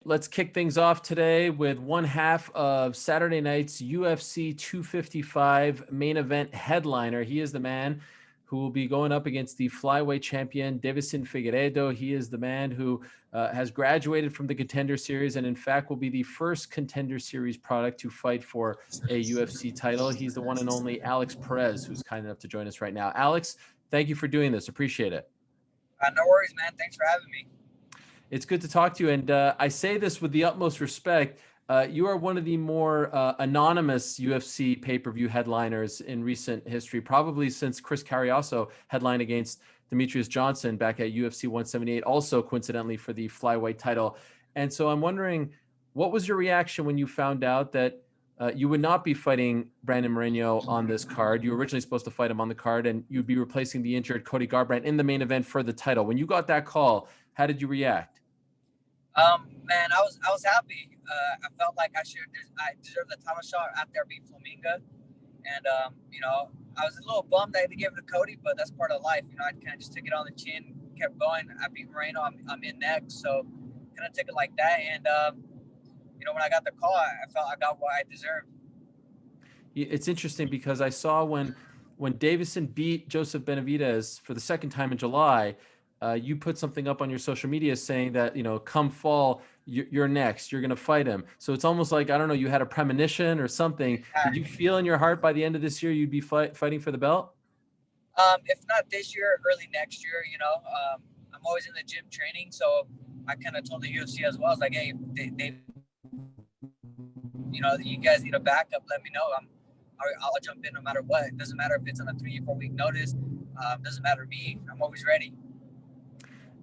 Let's kick things off today with one half of Saturday night's UFC 255 main event headliner. He is the man who will be going up against the flyweight champion, Deiveson Figueiredo. He is the man who has graduated from the Contender Series and, in fact, will be the first Contender Series product to fight for a UFC title. He's the one and only Alex Perez, who's kind enough to join us right now. Alex, thank you for doing this. Appreciate it. No worries, man. Thanks for having me. It's good to talk to you. And I say this with the utmost respect. You are one of the more anonymous UFC pay-per-view headliners in recent history, probably since Chris Carriasso headlined against Demetrius Johnson back at UFC 178, also coincidentally for the flyweight title. And so I'm wondering, what was your reaction when you found out that you would not be fighting Brandon Moreno on this card? You were originally supposed to fight him on the card, and you'd be replacing the injured Cody Garbrandt in the main event for the title. When you got that call, how did you react? Man, I was happy. I felt like I deserved the title shot after I beat Flamingo, and I was a little bummed that they gave it to Cody, but that's part of life. I kind of just took it on the chin, kept going. I beat Moreno. I'm in next, so kind of took it like that. And when I got the call, I felt I got what I deserved. It's interesting because I saw when Deiveson beat Joseph Benavidez for the second time in July. You put something up on your social media saying that, come fall, you're next. You're going to fight him. So it's almost like, I don't know, you had a premonition or something. Did you feel in your heart by the end of this year you'd be fighting for the belt? If not this year, early next year, I'm always in the gym training. So I kind of told the UFC as well. I was like, hey, you guys need a backup. Let me know. I'll jump in no matter what. It doesn't matter if it's on a 3 or 4 week notice. Doesn't matter to me. I'm always ready.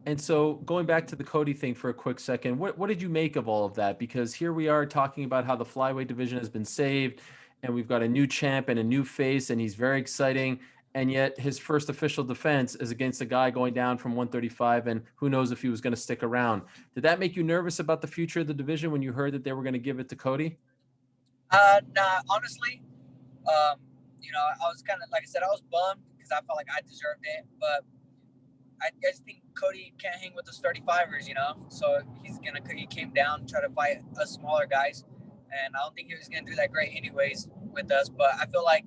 And so going back to the Cody thing for a quick second, what did you make of all of that? Because here we are talking about how the flyweight division has been saved and we've got a new champ and a new face and he's very exciting. And yet his first official defense is against a guy going down from 135 and who knows if he was going to stick around. Did that make you nervous about the future of the division when you heard that they were going to give it to Cody? Nah, honestly, I was kind of, like I said, I was bummed because I felt like I deserved it, but I just think Cody can't hang with us 35ers, so he came down, try to fight us smaller guys, and I don't think he was going to do that great anyways with us, but I feel like,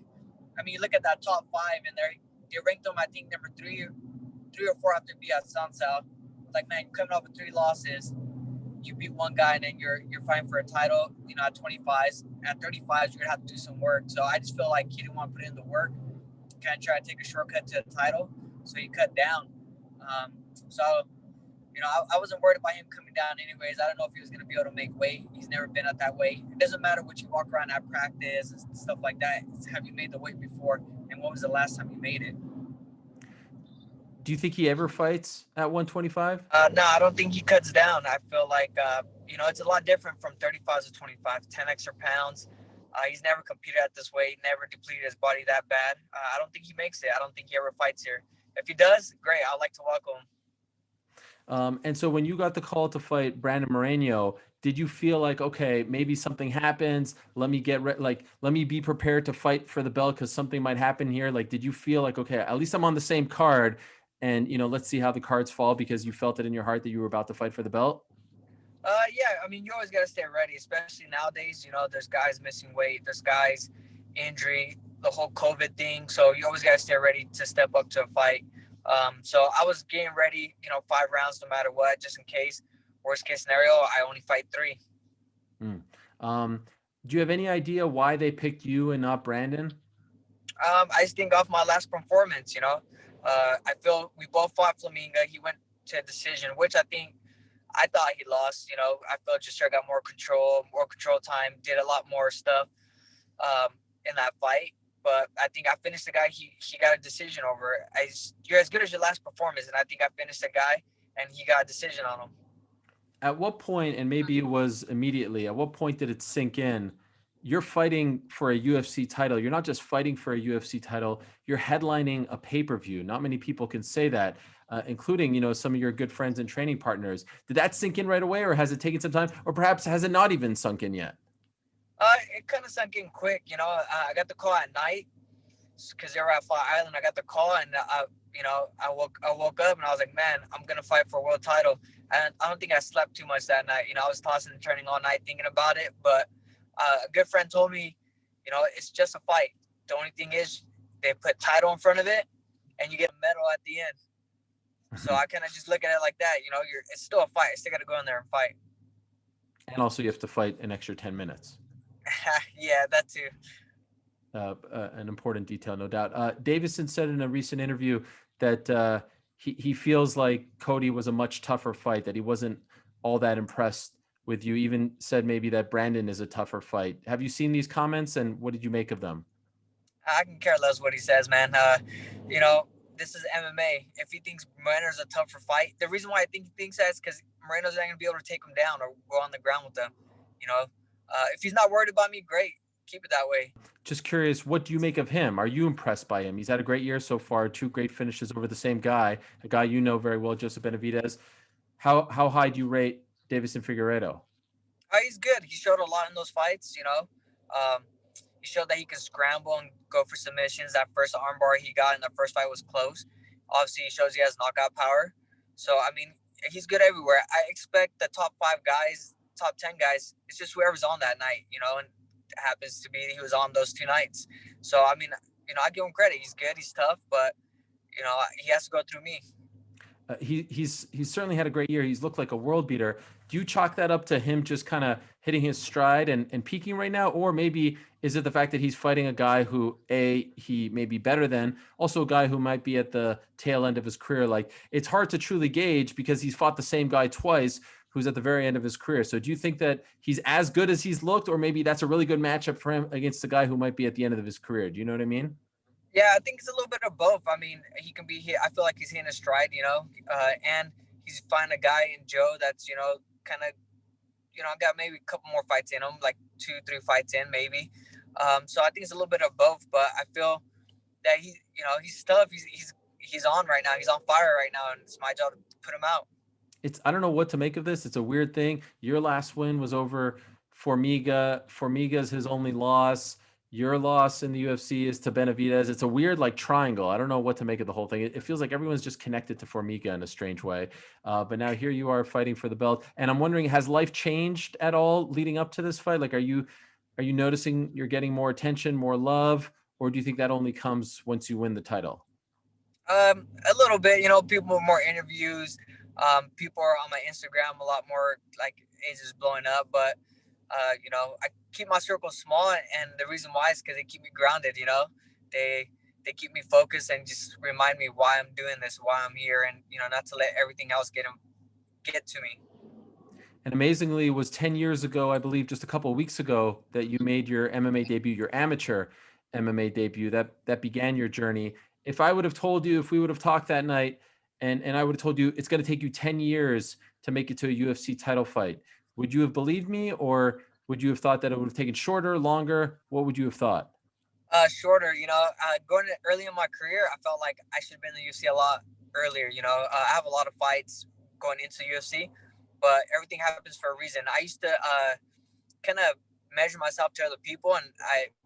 you look at that top 5 and they ranked him, I think, number 3 or 4 after beat at Sansao. Like, man, you're coming off with 3 losses, you beat one guy, and then you're fighting for a title, at 25s. At 35s, you're going to have to do some work, so I just feel like he didn't want to put in the work, kind of try to take a shortcut to the title, so he cut down. I wasn't worried about him coming down anyways. I don't know if he was going to be able to make weight. He's never been at that weight. It doesn't matter what you walk around at practice and stuff like that. Have you made the weight before? And when was the last time you made it? Do you think he ever fights at 125? No, I don't think he cuts down. I feel like, it's a lot different from 35 to 25, 10 extra pounds. He's never competed at this weight, never depleted his body that bad. I don't think he makes it. I don't think he ever fights here. If he does, great. I'd like to welcome him. And so when you got the call to fight Brandon Moreno, did you feel like, okay, maybe something happens? Let me let me be prepared to fight for the belt because something might happen here. Like, did you feel like, okay, at least I'm on the same card and, let's see how the cards fall because you felt it in your heart that you were about to fight for the belt? Yeah. You always got to stay ready, especially nowadays. There's guys missing weight. There's guys injury, the whole COVID thing. So you always got to stay ready to step up to a fight. So I was getting ready, 5 rounds no matter what, just in case. Worst case scenario, I only fight 3. Do you have any idea why they picked you and not Brandon? I just think off my last performance, I feel we both fought Flamingo. He went to a decision, which I thought he lost. I felt Jasher got more control time, did a lot more stuff in that fight. But I think I finished the guy he got a decision over. You're as good as your last performance, and I think I finished the guy, and he got a decision on him. At what point, and maybe it was immediately, at what point did it sink in? You're fighting for a UFC title. You're not just fighting for a UFC title. You're headlining a pay-per-view. Not many people can say that, including, some of your good friends and training partners. Did that sink in right away, or has it taken some time, or perhaps has it not even sunk in yet? It kind of sunk in quick. I got the call at night because they were at Fly Island. I got the call, and I woke up and I was like, man, I'm gonna fight for a world title. And I don't think I slept too much that night. You know, I was tossing and turning all night thinking about it. But a good friend told me, you know, it's just a fight. The only thing is they put title in front of it and you get a medal at the end. So I kind of just look at it like that. You know, it's still a fight. I still got to go in there and fight. And also you have to fight an extra 10 minutes. Yeah, that too. An important detail, no doubt. Deiveson said in a recent interview that he feels like Cody was a much tougher fight, that he wasn't all that impressed with you. Even said maybe that Brandon is a tougher fight. Have you seen these comments, and what did you make of them? I can care less what he says, man. You know, this is MMA. If he thinks Moreno's a tougher fight, the reason why I think he thinks that is because Moreno's not going to be able to take him down or go on the ground with them. You know, if he's not worried about me, great. Keep it that way. Just curious, what do you make of him? Are you impressed by him? He's had a great year so far, 2 great finishes over the same guy, a guy you know very well, Joseph Benavidez. How high do you rate Deiveson Figueiredo? He's good. He showed a lot in those fights, you know. He showed that he can scramble and go for submissions. That first armbar he got in the first fight was close. Obviously, he shows he has knockout power. So, I mean, he's good everywhere. I expect the top 5 guys, top 10 guys, it's just whoever's on that night, you know, and it happens to be he was on those 2 nights. So, I mean, you know, I give him credit. He's good. He's tough, but, you know, he has to go through me. He's certainly had a great year. He's looked like a world beater. Do you chalk that up to him just kind of hitting his stride and peaking right now? Or maybe is it the fact that he's fighting a guy who, he may be better than, also a guy who might be at the tail end of his career? Like, it's hard to truly gauge because he's fought the same guy twice who's at the very end of his career. So do you think that he's as good as he's looked, or maybe that's a really good matchup for him against the guy who might be at the end of his career? Do you know what I mean? Yeah, I think it's a little bit of both. I mean, he can be here. I feel like he's hitting a stride, you know, and he's finding a guy in Joe that's, you know, kind of, you know, got maybe a couple more fights in him, like 2-3 fights in maybe. So I think it's a little bit of both, but I feel that he, you know, he's tough. He's on right now. He's on fire right now, and it's my job to put him out. I don't know what to make of this. It's a weird thing. Your last win was over Formiga. Formiga's his only loss. Your loss in the UFC is to Benavidez. It's a weird like triangle. I don't know what to make of the whole thing. It feels like everyone's just connected to Formiga in a strange way. But now here you are fighting for the belt. And I'm wondering, has life changed at all leading up to this fight? Like, are you noticing you're getting more attention, more love, or do you think that only comes once you win the title? A little bit, you know, people with more interviews. People are on my Instagram a lot more, like Asia's blowing up, but you know, I keep my circle small, and the reason why is because they keep me grounded. You know, they keep me focused and just remind me why I'm doing this, why I'm here, and you know, not to let everything else get to me. And amazingly, it was 10 years ago, I believe, just a couple of weeks ago, that you made your MMA debut, your amateur MMA debut. That began your journey. If I would have told you, if we would have talked that night, and I would have told you it's going to take you 10 years to make it to a UFC title fight, would you have believed me, or would you have thought that it would have taken shorter, longer? What would you have thought? Shorter, you know, going early in my career, I felt like I should have been in the UFC a lot earlier. You know, I have a lot of fights going into UFC, but everything happens for a reason. I used to kind of measure myself to other people, and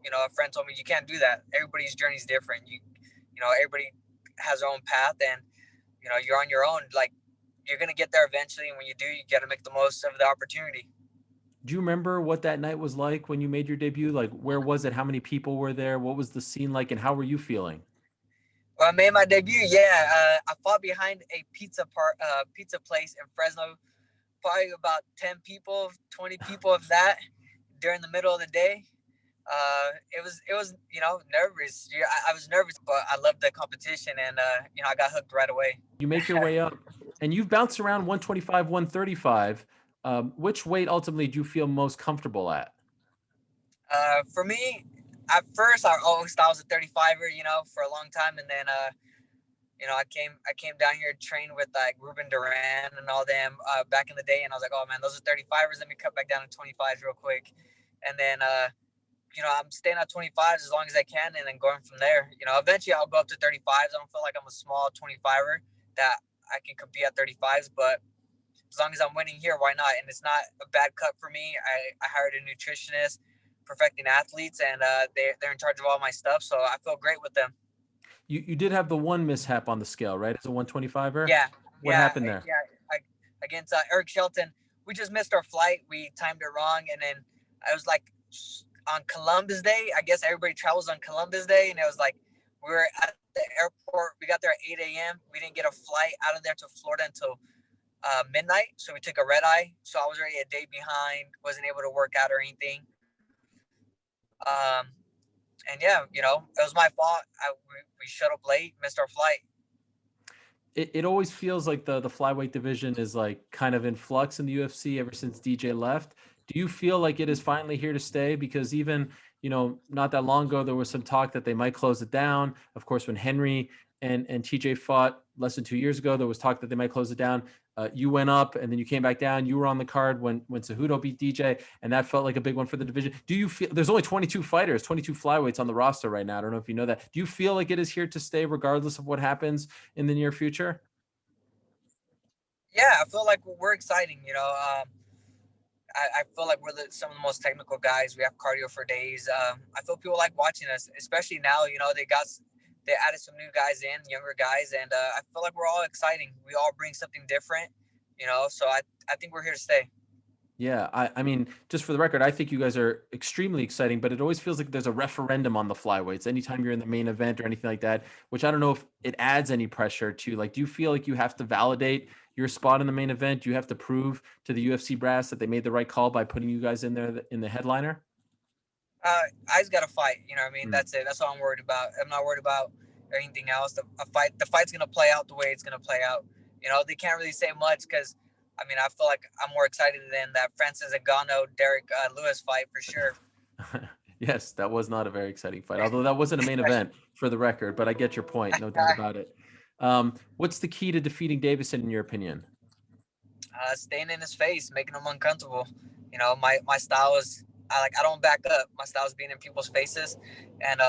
you know, a friend told me you can't do that. Everybody's journey is different. You know, everybody has their own path, and you know, you're on your own. Like, you're gonna get there eventually, and when you do, you got to make the most of the opportunity. Do you remember what that night was like when you made your debut? Like, where was it? How many people were there? What was the scene like, and how were you feeling? When I made my debut, yeah, I fought behind a pizza place in Fresno. Probably about 10 people, 20 people of that during the middle of the day. It was, you know, nervous. I was nervous, but I loved the competition, and you know, I got hooked right away. You make your way up, and you've bounced around 125, 135. Which weight ultimately do you feel most comfortable at? For me, at first, I always thought I was a 35er, you know, for a long time, and then you know, I came down here to train with like Ruben Duran and all them back in the day, and I was like, oh man, those are 35ers. Let me cut back down to 25s real quick, and then you know, I'm staying at 25s as long as I can, and then going from there. You know, eventually I'll go up to 35s. I don't feel like I'm a small 25er that I can compete at 35s, but as long as I'm winning here, why not? And it's not a bad cut for me. I hired a nutritionist, perfecting athletes, and they're in charge of all my stuff, so I feel great with them. You did have the one mishap on the scale, right? As a 125er? Yeah. What happened there? Yeah. I against Eric Shelton. We just missed our flight. We timed it wrong, and then I was like on Columbus Day. I guess everybody travels on Columbus Day, and it was like we were at the airport. We got there at 8 a.m. We didn't get a flight out of there to Florida until midnight, so we took a red eye. So I was already a day behind. Wasn't able to work out or anything. And yeah, you know, it was my fault. We showed up late, missed our flight. It always feels like the flyweight division is like kind of in flux in the UFC ever since DJ left. Do you feel like it is finally here to stay? Because even, you know, not that long ago, there was some talk that they might close it down. Of course, when Henry and TJ fought less than 2 years ago, there was talk that they might close it down. You went up and then you came back down. You were on the card when Cejudo beat DJ, and that felt like a big one for the division. Do you feel there's only 22 fighters, 22 flyweights on the roster right now? I don't know if you know that. Do you feel like it is here to stay regardless of what happens in the near future? Yeah, I feel like we're exciting. You know, I feel like we're some of the most technical guys. We have cardio for days. I feel people like watching us, especially now. You know, they added some new guys in, younger guys, and I feel like we're all exciting. We all bring something different, you know, so I think we're here to stay. Yeah, I mean, just for the record, I think you guys are extremely exciting, but it always feels like there's a referendum on the flyweights anytime you're in the main event or anything like that, which I don't know if it adds any pressure to. Like, do you feel like you have to validate your spot in the main event? Do you have to prove to the UFC brass that they made the right call by putting you guys in there in the headliner? I just got to fight, you know what I mean? That's it. That's all I'm worried about. I'm not worried about anything else. The fight's going to play out the way it's going to play out. You know, they can't really say much because, I mean, I feel like I'm more excited than that Francis Ngannou, Derek Lewis fight for sure. Yes, that was not a very exciting fight, although that wasn't a main event for the record, but I get your point. No doubt about it. What's the key to defeating Deiveson in your opinion? Staying in his face, making him uncomfortable. You know, my style is, I don't back up. My style is being in people's faces. And,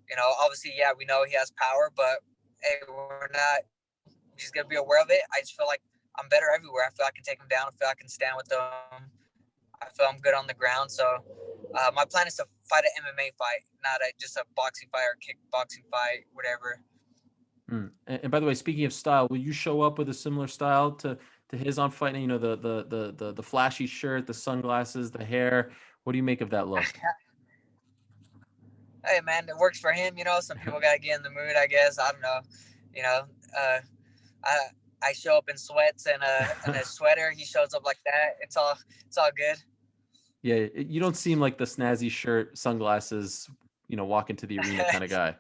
you know, obviously, yeah, we know he has power, but hey, we're just going to be aware of it. I just feel like I'm better everywhere. I feel I can take him down. I feel I can stand with them. I feel I'm good on the ground. So my plan is to fight an MMA fight, not just a boxing fight or kickboxing fight, whatever. And by the way, speaking of style, will you show up with a similar style to his on fight? You know, the flashy shirt, the sunglasses, the hair. What do you make of that look? Hey man, it works for him. You know, some people gotta get in the mood, I guess. I don't know. You know, I show up in sweats and a sweater. He shows up like that. It's all good. Yeah, you don't seem like the snazzy shirt, sunglasses, you know, walk into the arena kind of guy.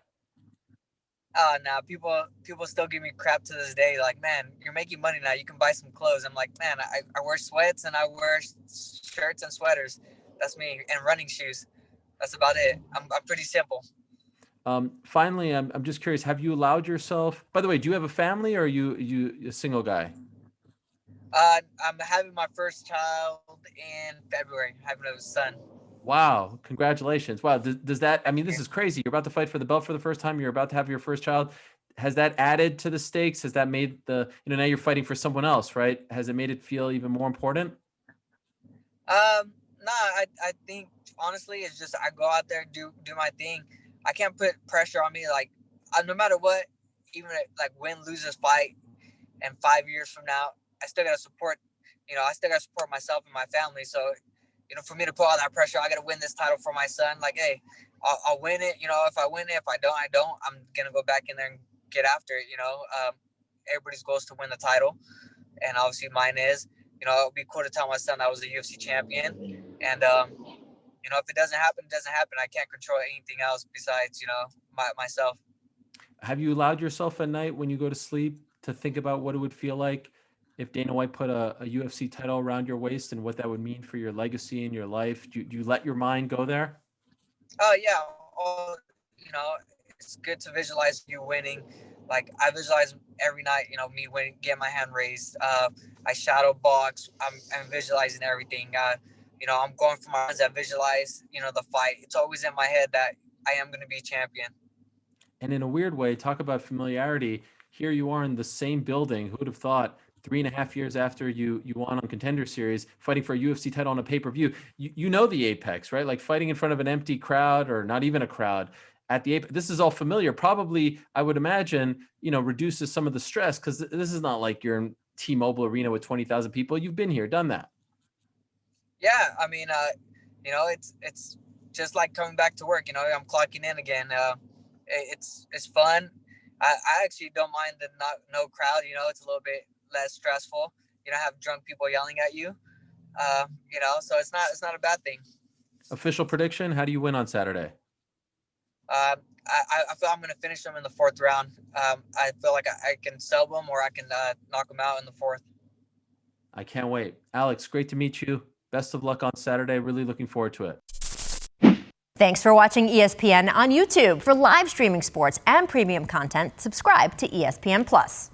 Oh, no, people still give me crap to this day. Like, man, you're making money now. You can buy some clothes. I'm like, man, I wear sweats and I wear shirts and sweaters. That's me. And running shoes. That's about it. I'm pretty simple. Finally, I'm just curious. Have you allowed yourself? By the way, do you have a family or are you a single guy? I'm having my first child in February. I'm having a son. Wow. Congratulations. Wow. Does that, I mean, this is crazy. You're about to fight for the belt for the first time. You're about to have your first child. Has that added to the stakes? Has that made now you're fighting for someone else, right? Has it made it feel even more important? No, I think honestly, it's just, I go out there, do my thing. I can't put pressure on me. Like, no matter what, even like win, lose this fight, and 5 years from now, I still got to support, I still got to support myself and my family. So, for me to put all that pressure, I got to win this title for my son. Like, hey, I'll win it. If I win it, if I don't, I don't. I'm going to go back in there and get after it. Everybody's goal is to win the title. And obviously mine is, it'll be cool to tell my son I was a UFC champion. And, if it doesn't happen, it doesn't happen. I can't control anything else besides, myself. Have you allowed yourself at night when you go to sleep to think about what it would feel like if Dana White put a UFC title around your waist and what that would mean for your legacy and your life? Do you let your mind go there? Oh, yeah. It's good to visualize you winning. Like, I visualize every night, me winning, getting my hand raised. I shadow box. I'm visualizing everything. I'm going for my friends that visualize, the fight. It's always in my head that I am going to be a champion. And in a weird way, talk about familiarity. Here you are in the same building. Who would have thought 3.5 years after you won on Contender Series, fighting for a UFC title on a pay-per-view? You know the apex, right? Like fighting in front of an empty crowd or not even a crowd at the apex. This is all familiar. Probably, I would imagine, reduces some of the stress because this is not like you're in T-Mobile Arena with 20,000 people. You've been here, done that. Yeah, I mean, it's just like coming back to work. I'm clocking in again. It's fun. I actually don't mind the no crowd. It's a little bit less stressful. You don't have drunk people yelling at you. So it's not a bad thing. Official prediction: how do you win on Saturday? I feel I'm going to finish them in the 4th round. I feel like I can sell them, or I can knock them out in the 4th. I can't wait. Alex, great to meet you. Best of luck on Saturday. Really looking forward to it. Thanks for watching ESPN on YouTube. For live streaming sports and premium content, subscribe to ESPN+.